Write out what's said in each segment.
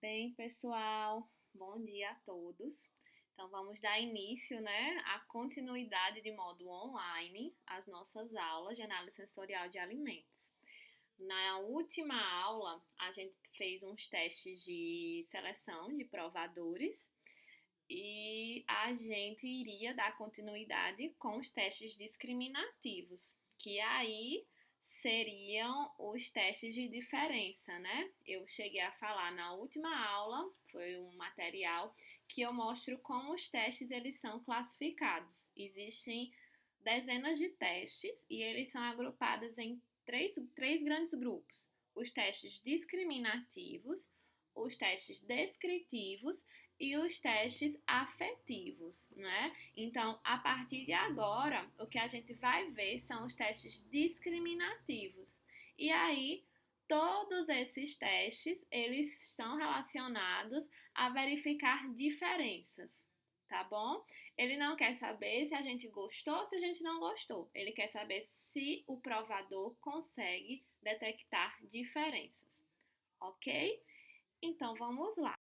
Bem, pessoal, bom dia a todos. Então, vamos dar início, à continuidade de modo online às nossas aulas de análise sensorial de alimentos. Na última aula, a gente fez uns testes de seleção de provadores e a gente iria dar continuidade com os testes discriminativos, que aí seriam os testes de diferença, né? Eu cheguei a falar na última aula, foi um material que eu mostro como os testes eles são classificados. Existem dezenas de testes e eles são agrupados em três grandes grupos: os testes discriminativos, os testes descritivos e os testes afetivos, né? Então, a partir de agora, o que a gente vai ver são os testes discriminativos. E aí, todos esses testes, eles estão relacionados a verificar diferenças, tá bom? Ele não quer saber se a gente gostou ou se a gente não gostou. Ele quer saber se o provador consegue detectar diferenças, ok? Então, vamos lá.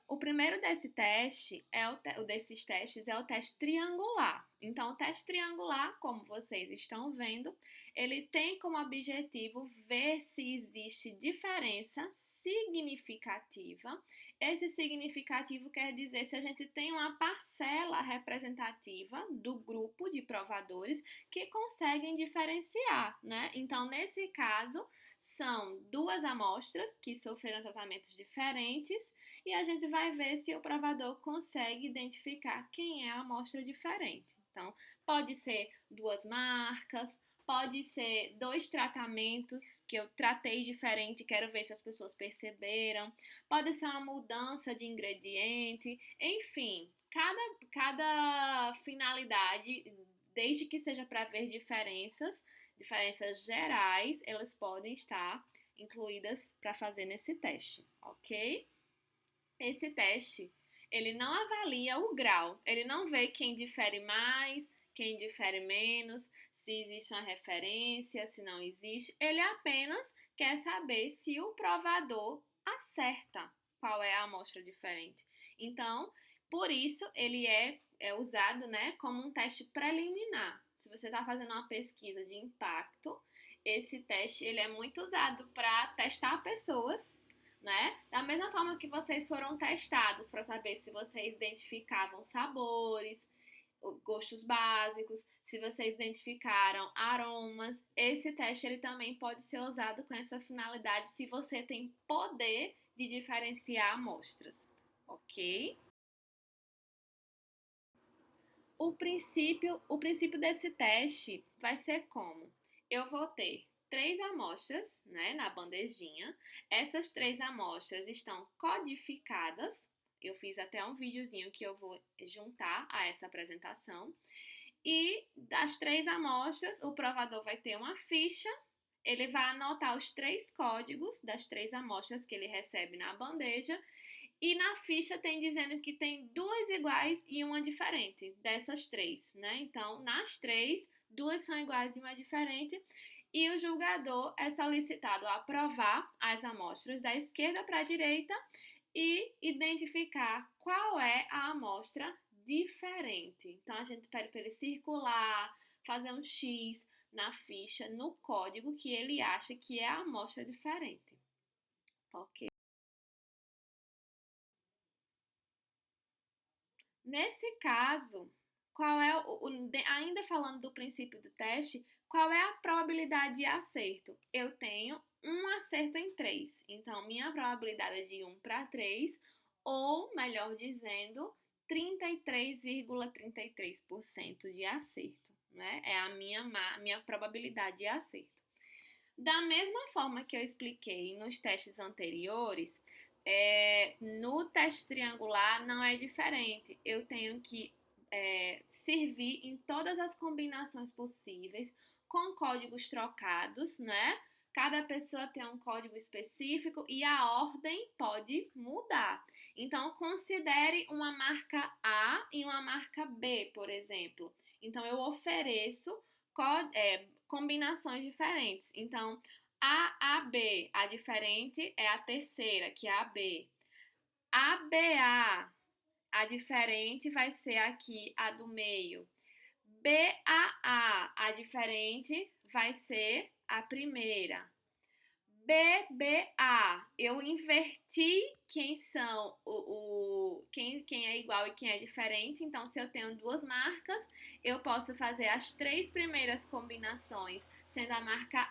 O primeiro desse teste desses testes é o teste triangular. Então, o teste triangular, como vocês estão vendo, ele tem como objetivo ver se existe diferença significativa. Esse significativo quer dizer se a gente tem uma parcela representativa do grupo de provadores que conseguem diferenciar, né? Então, nesse caso, são duas amostras que sofreram tratamentos diferentes e a gente vai ver se o provador consegue identificar quem é a amostra diferente. Então, pode ser duas marcas, pode ser dois tratamentos que eu tratei diferente, quero ver se as pessoas perceberam, pode ser uma mudança de ingrediente, enfim, cada finalidade, desde que seja para ver diferenças gerais, elas podem estar incluídas para fazer nesse teste, ok? Esse teste, ele não avalia o grau, ele não vê quem difere mais, quem difere menos, se existe uma referência, se não existe. Ele apenas quer saber se o provador acerta qual é a amostra diferente. Então, por isso, ele é usado, como um teste preliminar. Se você está fazendo uma pesquisa de impacto, esse teste ele é muito usado para testar pessoas, né? Da mesma forma que vocês foram testados para saber se vocês identificavam sabores, gostos básicos, se vocês identificaram aromas, esse teste ele também pode ser usado com essa finalidade se você tem poder de diferenciar amostras, ok? O princípio desse teste vai ser como? Eu vou ter 3 amostras, na bandejinha. Essas 3 amostras estão codificadas. Eu fiz até um videozinho que eu vou juntar a essa apresentação. E das 3 amostras, o provador vai ter uma ficha. Ele vai anotar os 3 códigos das 3 amostras que ele recebe na bandeja. E na ficha tem dizendo que tem 2 iguais e uma diferente, dessas 3, né? Então, nas 3, 2 são iguais e uma diferente. E o julgador é solicitado a aprovar as amostras da esquerda para a direita e identificar qual é a amostra diferente. Então, a gente pede para ele circular, fazer um X na ficha, no código que ele acha que é a amostra diferente. Ok? Nesse caso, qual é ainda falando do princípio do teste, qual é a probabilidade de acerto? Eu tenho um acerto em 3. Então, minha probabilidade é de 1 para 3, ou, melhor dizendo, 33,33% de acerto, né? É a minha probabilidade de acerto. Da mesma forma que eu expliquei nos testes anteriores, no teste triangular não é diferente. Eu tenho que servir em todas as combinações possíveis, com códigos trocados, né? Cada pessoa tem um código específico e a ordem pode mudar. Então, considere uma marca A e uma marca B, por exemplo. Então, eu ofereço combinações diferentes. Então, AAB, a diferente é a terceira, que é a B. ABA, a diferente vai ser aqui a do meio. BAA, a diferente vai ser a primeira. BBA, eu inverti quem são quem é igual e quem é diferente. Então, se eu tenho duas marcas, eu posso fazer as três primeiras combinações sendo a marca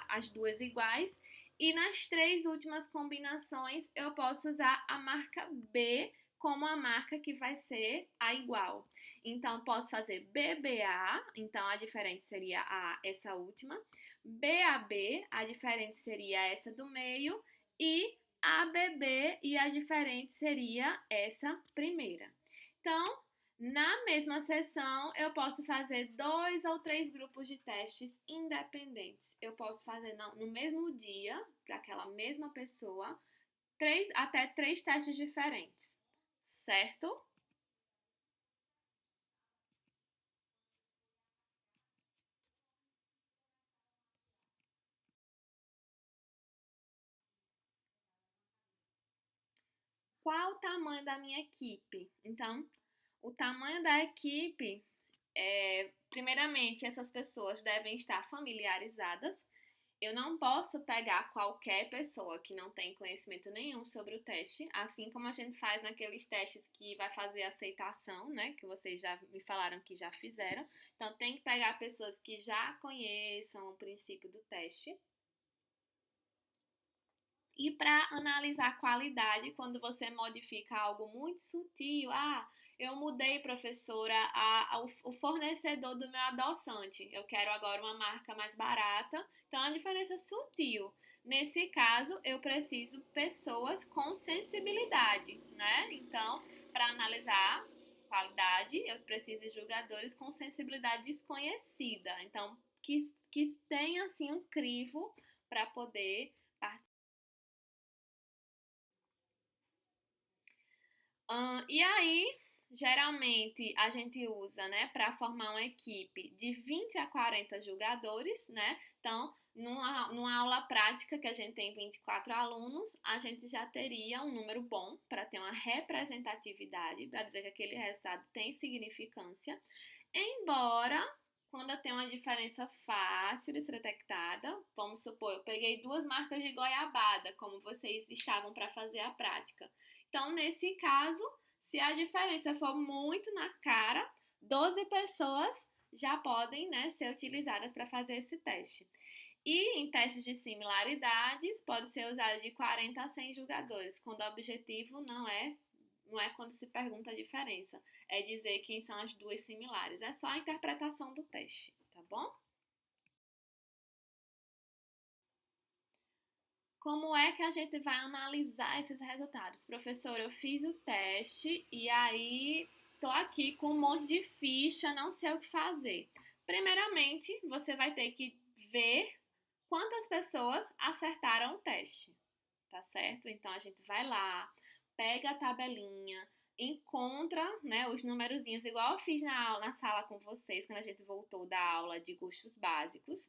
as duas iguais, e nas três últimas combinações eu posso usar a marca B como a marca que vai ser a igual. Então, posso fazer BBA, então a diferente seria essa última. BAB, a diferente seria essa do meio, e ABB, e a diferente seria essa primeira. Então, na mesma sessão, eu posso fazer 2 ou 3 grupos de testes independentes. Eu posso fazer no mesmo dia, para aquela mesma pessoa, até 3 testes diferentes, certo? Qual o tamanho da minha equipe? Então, o tamanho da equipe primeiramente, essas pessoas devem estar familiarizadas. Eu não posso pegar qualquer pessoa que não tem conhecimento nenhum sobre o teste, assim como a gente faz naqueles testes que vai fazer aceitação, né? Que vocês já me falaram que já fizeram. Então, tem que pegar pessoas que já conheçam o princípio do teste. E para analisar a qualidade, quando você modifica algo muito sutil, eu mudei, professora, o fornecedor do meu adoçante. Eu quero agora uma marca mais barata. Então, a diferença é sutil. Nesse caso, eu preciso pessoas com sensibilidade, né? Então, para analisar qualidade, eu preciso de jogadores com sensibilidade desconhecida. Então, que tenha, assim, um crivo para poder participar. E aí, geralmente, a gente usa, né, para formar uma equipe de 20 a 40 jogadores, né? Então, numa aula prática que a gente tem 24 alunos, a gente já teria um número bom para ter uma representatividade, para dizer que aquele resultado tem significância. Embora, quando eu tenho uma diferença fácil de ser detectada, vamos supor, eu peguei duas marcas de goiabada, como vocês estavam para fazer a prática. Então, nesse caso, se a diferença for muito na cara, 12 pessoas já podem, né, ser utilizadas para fazer esse teste. E em testes de similaridades, pode ser usado de 40 a 100 jogadores, quando o objetivo não é quando se pergunta a diferença, é dizer quem são as duas similares. É só a interpretação do teste, tá bom? Como é que a gente vai analisar esses resultados? Professor, eu fiz o teste e aí tô aqui com um monte de ficha, não sei o que fazer. Primeiramente, você vai ter que ver quantas pessoas acertaram o teste, tá certo? Então a gente vai lá, pega a tabelinha, encontra, né, os numerozinhos, igual eu fiz na sala com vocês, quando a gente voltou da aula de gostos básicos.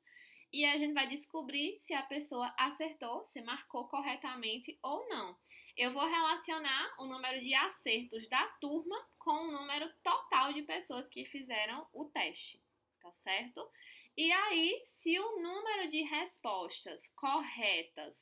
E a gente vai descobrir se a pessoa acertou, se marcou corretamente ou não. Eu vou relacionar o número de acertos da turma com o número total de pessoas que fizeram o teste, tá certo? E aí, se o número de respostas corretas,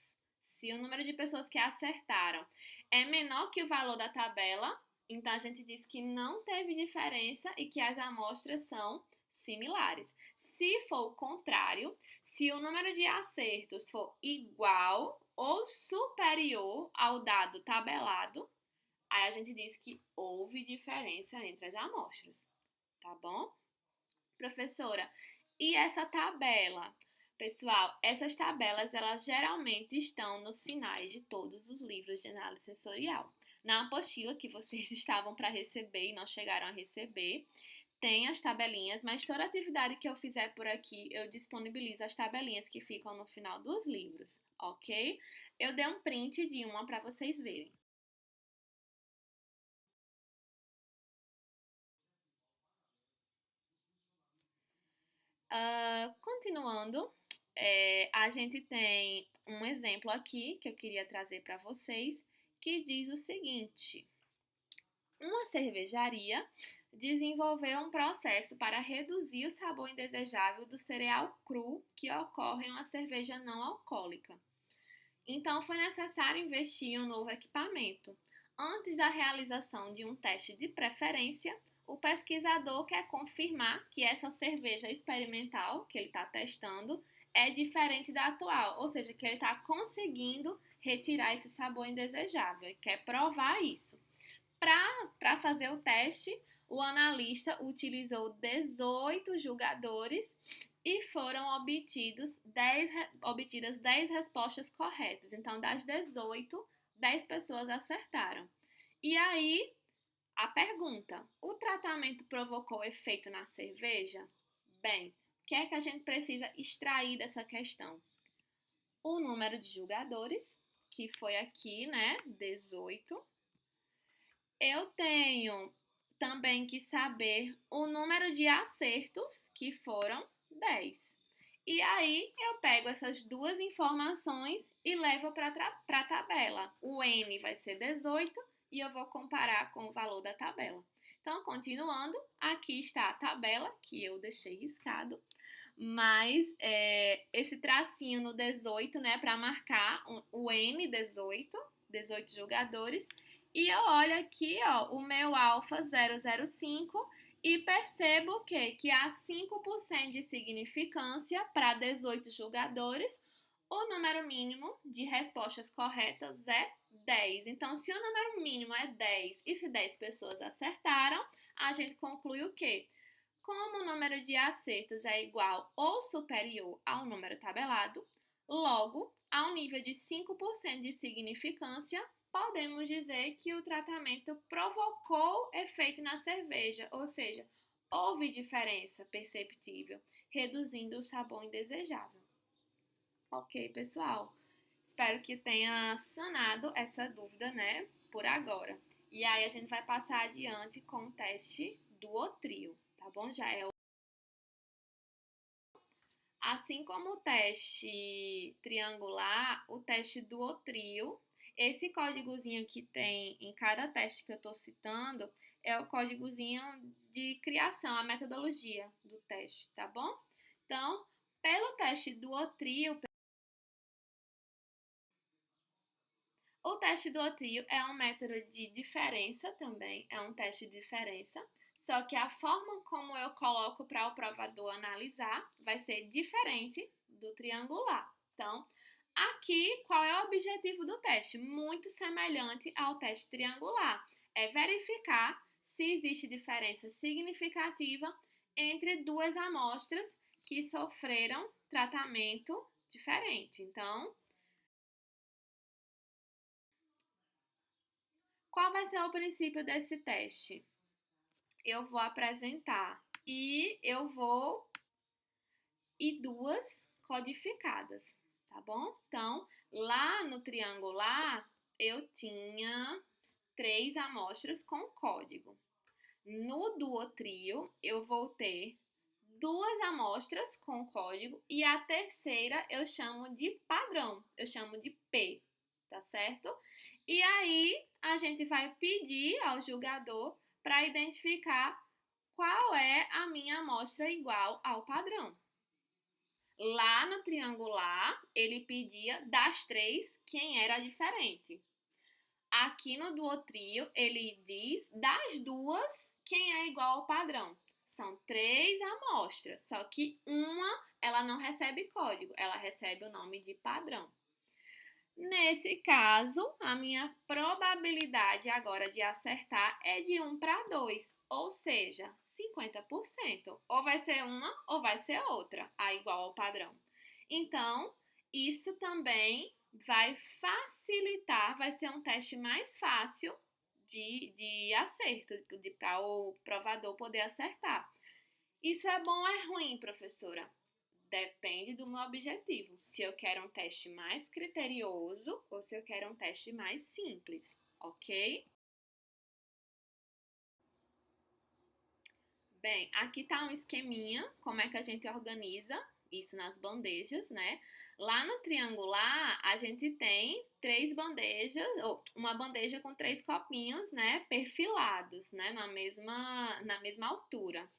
se o número de pessoas que acertaram é menor que o valor da tabela, então a gente diz que não teve diferença e que as amostras são similares. Se for o contrário, se o número de acertos for igual ou superior ao dado tabelado, aí a gente diz que houve diferença entre as amostras, tá bom? Professora, e essa tabela? Pessoal, essas tabelas, elas geralmente estão nos finais de todos os livros de análise sensorial. Na apostila que vocês estavam para receber e não chegaram a receber, tem as tabelinhas, mas toda atividade que eu fizer por aqui, eu disponibilizo as tabelinhas que ficam no final dos livros, ok? Eu dei um print de uma para vocês verem. Continuando, A gente tem um exemplo aqui que eu queria trazer para vocês, que diz o seguinte: uma cervejaria desenvolveu um processo para reduzir o sabor indesejável do cereal cru que ocorre em uma cerveja não alcoólica. Então, foi necessário investir em um novo equipamento. Antes da realização de um teste de preferência, o pesquisador quer confirmar que essa cerveja experimental que ele está testando é diferente da atual, ou seja, que ele está conseguindo retirar esse sabor indesejável e quer provar isso. Para fazer o teste, o analista utilizou 18 julgadores e foram obtidas 10 respostas corretas. Então, das 18, 10 pessoas acertaram. E aí, a pergunta: o tratamento provocou efeito na cerveja? Bem, o que é que a gente precisa extrair dessa questão? O número de julgadores, que foi aqui, né, 18. Eu tenho também que saber o número de acertos, que foram 10. E aí eu pego essas duas informações e levo para a tabela. O M vai ser 18 e eu vou comparar com o valor da tabela. Então, continuando, aqui está a tabela que eu deixei riscado, mas esse tracinho no 18, né, para marcar o M 18, 18 jogadores. E eu olho aqui, ó, o meu alfa 005 e percebo que há 5% de significância para 18 jogadores. O número mínimo de respostas corretas é 10. Então, se o número mínimo é 10 e se 10 pessoas acertaram, a gente conclui o quê? Como o número de acertos é igual ou superior ao número tabelado, logo, ao nível de 5% de significância, podemos dizer que o tratamento provocou efeito na cerveja, ou seja, houve diferença perceptível, reduzindo o sabor indesejável. Ok, pessoal? Espero que tenha sanado essa dúvida, né, por agora. E aí a gente vai passar adiante com o teste duotrio, tá bom? Já é assim como o teste triangular, o teste duotrio, esse códigozinho que tem em cada teste que eu estou citando é o códigozinho de criação, a metodologia do teste, tá bom? Então, pelo teste duotrio, o teste duotrio é um método de diferença também, é um teste de diferença, só que a forma como eu coloco para o provador analisar vai ser diferente do triangular. Então, aqui, qual é o objetivo do teste? Muito semelhante ao teste triangular. É verificar se existe diferença significativa entre duas amostras que sofreram tratamento diferente. Então, qual vai ser o princípio desse teste? Eu vou apresentar e duas codificadas, tá bom? Então, lá no triangular, eu tinha 3 amostras com código. No duotrio, eu vou ter 2 amostras com código e a terceira eu chamo de padrão, eu chamo de P, tá certo? E aí, a gente vai pedir ao julgador para identificar qual é a minha amostra igual ao padrão. Lá no triangular, ele pedia das 3 quem era diferente. Aqui no duotrio, ele diz das 2 quem é igual ao padrão. São 3 amostras, só que uma ela não recebe código, ela recebe o nome de padrão. Nesse caso, a minha probabilidade agora de acertar é de 1 para 2, ou seja, 50%. Ou vai ser uma ou vai ser outra, a igual ao padrão. Então, isso também vai facilitar, vai ser um teste mais fácil de acerto, para o provador poder acertar. Isso é bom ou é ruim, professora? Depende do meu objetivo. Se eu quero um teste mais criterioso ou se eu quero um teste mais simples, ok? Bem, aqui tá um esqueminha, como é que a gente organiza isso nas bandejas, né? Lá no triangular, a gente tem 3 bandejas, ou uma bandeja com 3 copinhos, né, perfilados, né, na mesma altura.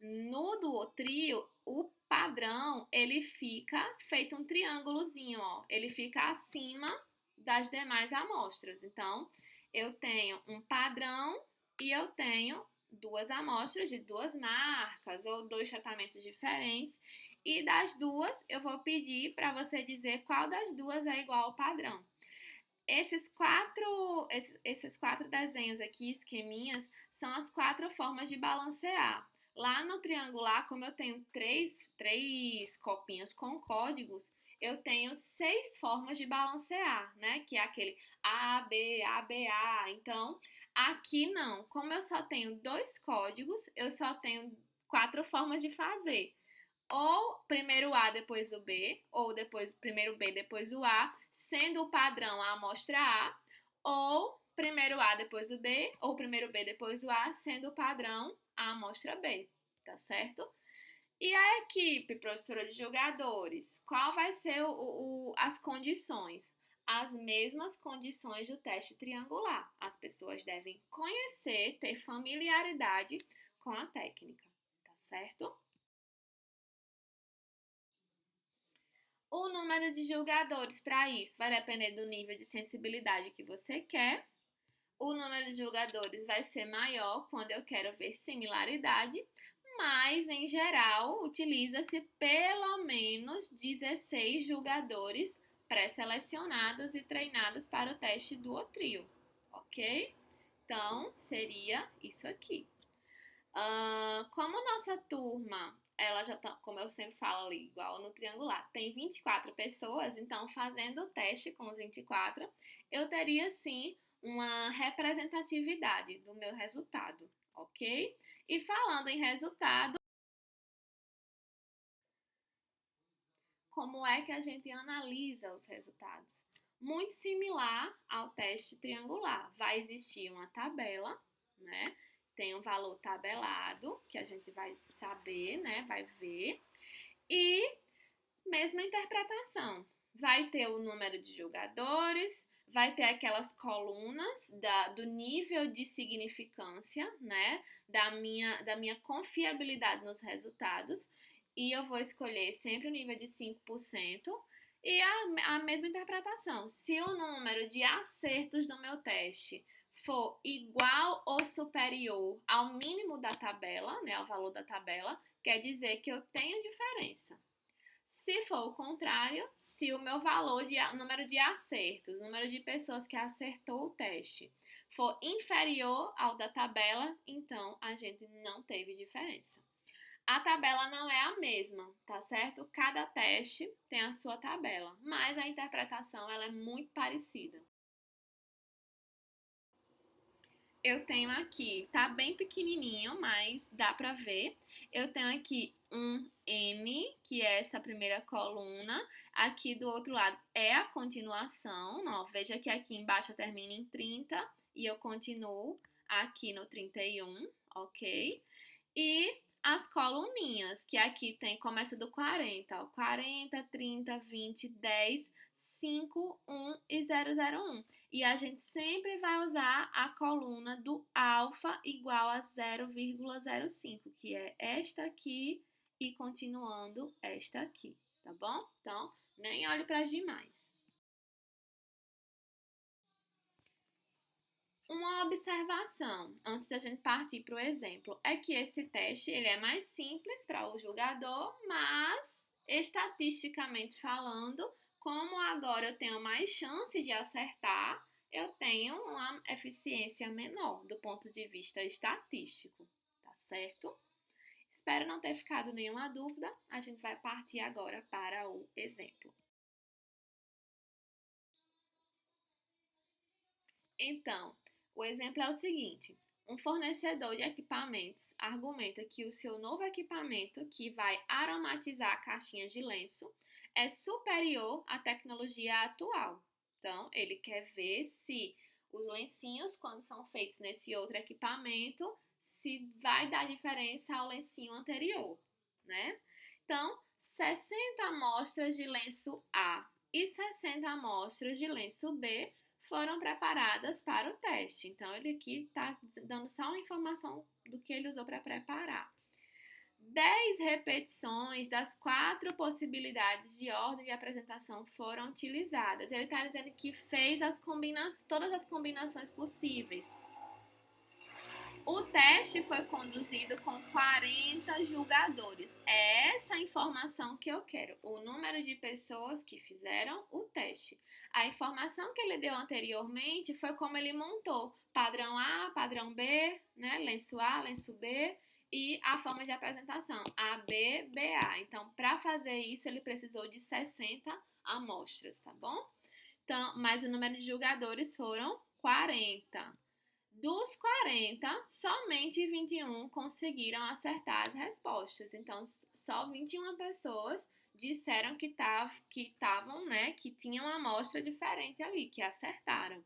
No duotrio, o padrão, ele fica feito um triângulozinho, ó. Ele fica acima das demais amostras. Então, eu tenho um padrão e eu tenho 2 amostras de 2 marcas ou 2 tratamentos diferentes. E das duas, eu vou pedir para você dizer qual das duas é igual ao padrão. Esses quatro desenhos aqui, esqueminhas, são as 4 formas de balancear. Lá no triangular, como eu tenho três copinhos com códigos, eu tenho 6 formas de balancear, né? Que é aquele A, B, A, B, A. Então, aqui não. Como eu só tenho 2 códigos, eu só tenho 4 formas de fazer. Ou primeiro A, depois o B, ou depois primeiro B, depois o A, sendo o padrão a amostra A, ou primeiro A, depois o B, ou primeiro B, depois o A, sendo o padrão a amostra B, tá certo? E a equipe, professora de jogadores, qual vai ser as condições? As mesmas condições do teste triangular. As pessoas devem conhecer, ter familiaridade com a técnica, tá certo? O número de jogadores para isso vai depender do nível de sensibilidade que você quer. O número de jogadores vai ser maior quando eu quero ver similaridade, mas em geral utiliza-se pelo menos 16 jogadores pré-selecionados e treinados para o teste do trio, ok? Então seria isso aqui. Como nossa turma, ela já tá, como eu sempre falo ali, igual no triangular, tem 24 pessoas, então fazendo o teste com os 24, eu teria sim uma representatividade do meu resultado, ok? E falando em resultado, como é que a gente analisa os resultados? Muito similar ao teste triangular. Vai existir uma tabela, né? Tem um valor tabelado que a gente vai saber, né? Vai ver. E mesma interpretação. Vai ter o número de jogadores, vai ter aquelas colunas do nível de significância, né? Da minha confiabilidade nos resultados. E eu vou escolher sempre o nível de 5%. E a mesma interpretação. Se o número de acertos do meu teste for igual ou superior ao mínimo da tabela, né, ao valor da tabela, quer dizer que eu tenho diferença. Se for o contrário, se o meu número de acertos, número de pessoas que acertou o teste, for inferior ao da tabela, então a gente não teve diferença. A tabela não é a mesma, tá certo? Cada teste tem a sua tabela, mas a interpretação ela é muito parecida. Eu tenho aqui, tá bem pequenininho, mas dá pra ver. Eu tenho aqui um M, que é essa primeira coluna. Aqui do outro lado é a continuação. Ó, veja que aqui embaixo termina em 30 e eu continuo aqui no 31, ok? E as coluninhas, que aqui começa do 40, ó, 40, 30, 20, 10, 5, 1 e 001. E a gente sempre vai usar a coluna do alfa igual a 0,05, que é esta aqui e continuando esta aqui, tá bom? Então, nem olhe para as demais. Uma observação, antes da gente partir para o exemplo, é que esse teste ele é mais simples para o jogador, mas estatisticamente falando, como agora eu tenho mais chance de acertar, eu tenho uma eficiência menor do ponto de vista estatístico, tá certo? Espero não ter ficado nenhuma dúvida. A gente vai partir agora para o exemplo. Então, o exemplo é o seguinte: um fornecedor de equipamentos argumenta que o seu novo equipamento, que vai aromatizar caixinhas de lenço, é superior à tecnologia atual. Então, ele quer ver se os lencinhos, quando são feitos nesse outro equipamento, se vai dar diferença ao lencinho anterior, né? Então, 60 amostras de lenço A e 60 amostras de lenço B foram preparadas para o teste. Então, ele aqui está dando só uma informação do que ele usou para preparar. 10 repetições das 4 possibilidades de ordem de apresentação foram utilizadas. Ele está dizendo que fez todas as combinações possíveis. O teste foi conduzido com 40 julgadores. É essa informação que eu quero. O número de pessoas que fizeram o teste. A informação que ele deu anteriormente foi como ele montou. Padrão A, padrão B, né? Lenço A, lenço B. E a forma de apresentação, AB, BA. Então, para fazer isso, ele precisou de 60 amostras, tá bom? Então, mas o número de julgadores foram 40. Dos 40, somente 21 conseguiram acertar as respostas. Então, só 21 pessoas disseram que estavam, né, que tinham uma amostra diferente ali, que acertaram.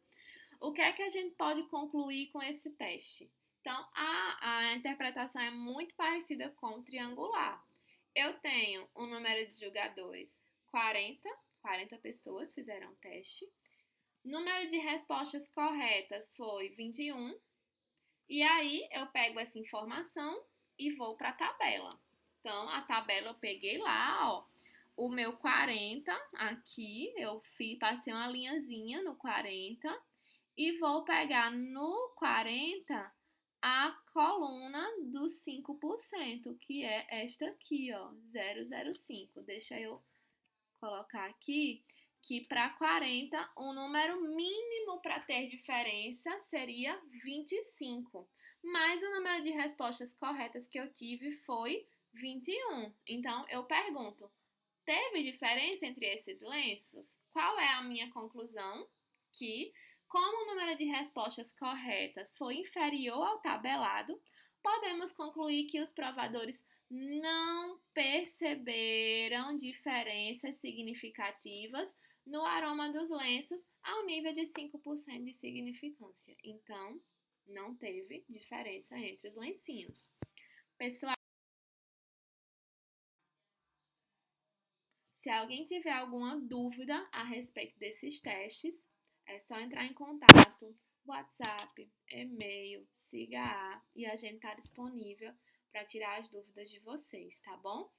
O que é que a gente pode concluir com esse teste? Então, a interpretação é muito parecida com o triangular. Eu tenho um número de julgadores 40 pessoas fizeram o teste. Número de respostas corretas foi 21. E aí, eu pego essa informação e vou para a tabela. Então, a tabela eu peguei lá, ó. O meu 40 aqui, passei uma linhazinha no 40 e vou pegar no 40 a coluna dos 5%, que é esta aqui, ó, 005. Deixa eu colocar aqui que para 40, o número mínimo para ter diferença seria 25. Mas o número de respostas corretas que eu tive foi 21. Então, eu pergunto, teve diferença entre esses lenços? Qual é a minha conclusão? Que, como o número de respostas corretas foi inferior ao tabelado, podemos concluir que os provadores não perceberam diferenças significativas no aroma dos lenços ao nível de 5% de significância. Então, não teve diferença entre os lencinhos. Pessoal, se alguém tiver alguma dúvida a respeito desses testes, é só entrar em contato, WhatsApp, e-mail, siga e a gente está disponível para tirar as dúvidas de vocês, tá bom?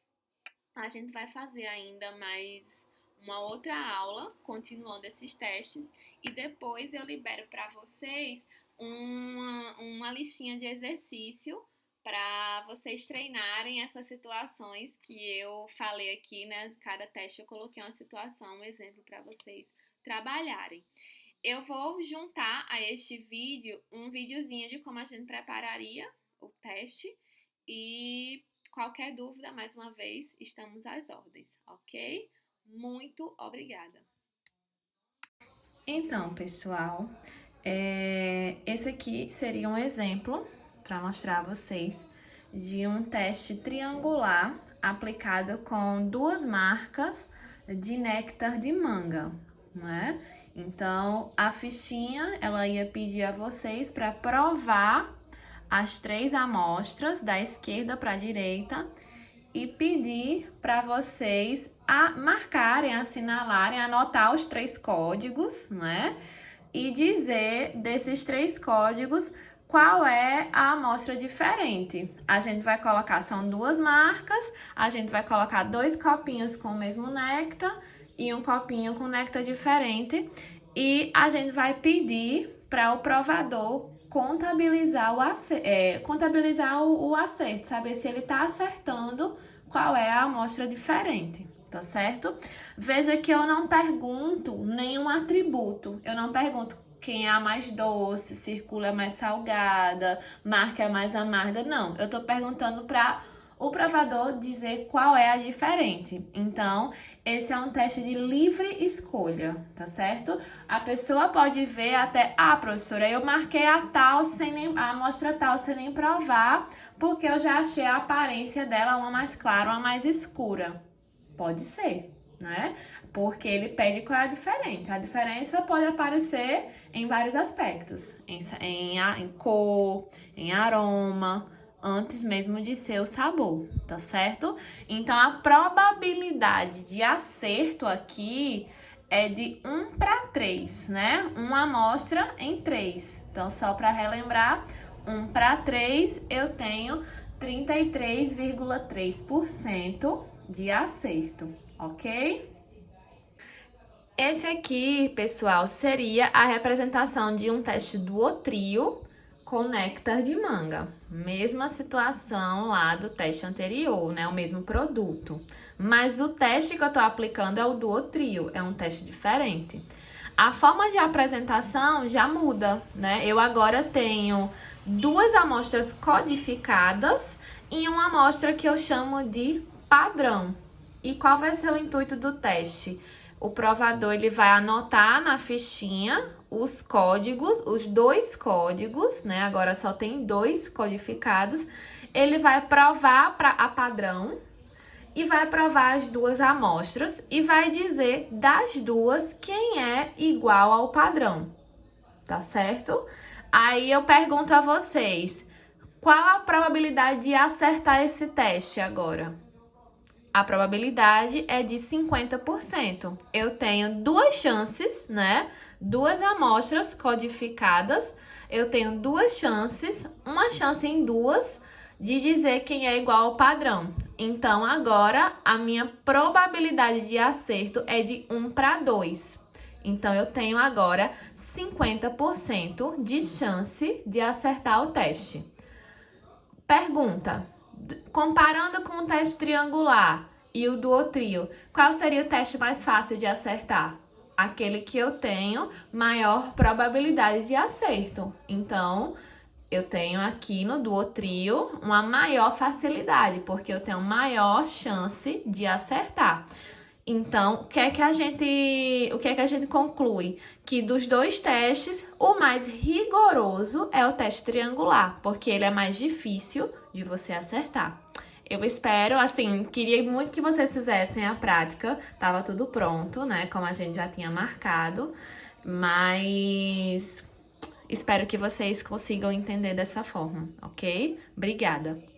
A gente vai fazer ainda mais uma outra aula, continuando esses testes, e depois eu libero para vocês uma listinha de exercício para vocês treinarem essas situações que eu falei aqui, né? Cada teste eu coloquei uma situação, um exemplo para vocês trabalharem. Eu vou juntar a este vídeo um videozinho de como a gente prepararia o teste e qualquer dúvida, mais uma vez, estamos às ordens, ok? Muito obrigada! Então, pessoal, esse aqui seria um exemplo para mostrar a vocês de um teste triangular aplicado com 2 marcas de néctar de manga, né? Então, a fichinha, ela ia pedir a vocês para provar as 3 amostras da esquerda para a direita e pedir para vocês marcarem, assinalarem, anotar os 3 códigos, né? E dizer desses 3 códigos qual é a amostra diferente. A gente vai colocar, são 2 marcas, a gente vai colocar 2 copinhos com o mesmo néctar e um copinho com néctar diferente. E a gente vai pedir para o provador contabilizar o acerto, saber se ele está acertando qual é a amostra diferente, tá certo? Veja que eu não pergunto nenhum atributo, eu não pergunto quem é a mais doce, círculo é mais salgada, marca é mais amarga, não. Eu tô perguntando para o provador dizer qual é a diferente. Então, esse é um teste de livre escolha, tá certo? A pessoa pode ver até, professora, eu marquei a amostra tal sem nem provar, porque eu já achei a aparência dela uma mais clara, uma mais escura. Pode ser, né? Porque ele pede qual é a diferença. A diferença pode aparecer em vários aspectos, em cor, em aroma, antes mesmo de ser o sabor, tá certo? Então, a probabilidade de acerto aqui é de 1 para 3, né? Uma amostra em 3. Então, só para relembrar, 1 para 3, eu tenho 33,3% de acerto, ok? Esse aqui, pessoal, seria a representação de um teste duotrio com néctar de manga. Mesma situação lá do teste anterior, né? O mesmo produto. Mas o teste que eu tô aplicando é o duotrio, é um teste diferente. A forma de apresentação já muda, né? Eu agora tenho 2 amostras codificadas e uma amostra que eu chamo de padrão. E qual vai ser o intuito do teste? O provador ele vai anotar na fichinha os códigos, os 2 códigos, né? Agora só tem 2 codificados. Ele vai provar a padrão e vai provar as 2 amostras e vai dizer das 2 quem é igual ao padrão, tá certo? Aí eu pergunto a vocês, qual a probabilidade de acertar esse teste agora? A probabilidade é de 50%. Eu tenho 2 chances, né? 2 amostras codificadas. Eu tenho 2 chances, uma chance em 2, de dizer quem é igual ao padrão. Então, agora, a minha probabilidade de acerto é de 1 para 2. Então, eu tenho agora 50% de chance de acertar o teste. Pergunta: comparando com o teste triangular e o duotrio, qual seria o teste mais fácil de acertar? Aquele que eu tenho maior probabilidade de acerto. Então, eu tenho aqui no duotrio uma maior facilidade, porque eu tenho maior chance de acertar. Então, o que é que a gente conclui? Que dos 2 testes, o mais rigoroso é o teste triangular, porque ele é mais difícil de você acertar. Eu espero, assim, queria muito que vocês fizessem a prática, tava tudo pronto, né, como a gente já tinha marcado, mas espero que vocês consigam entender dessa forma, ok? Obrigada!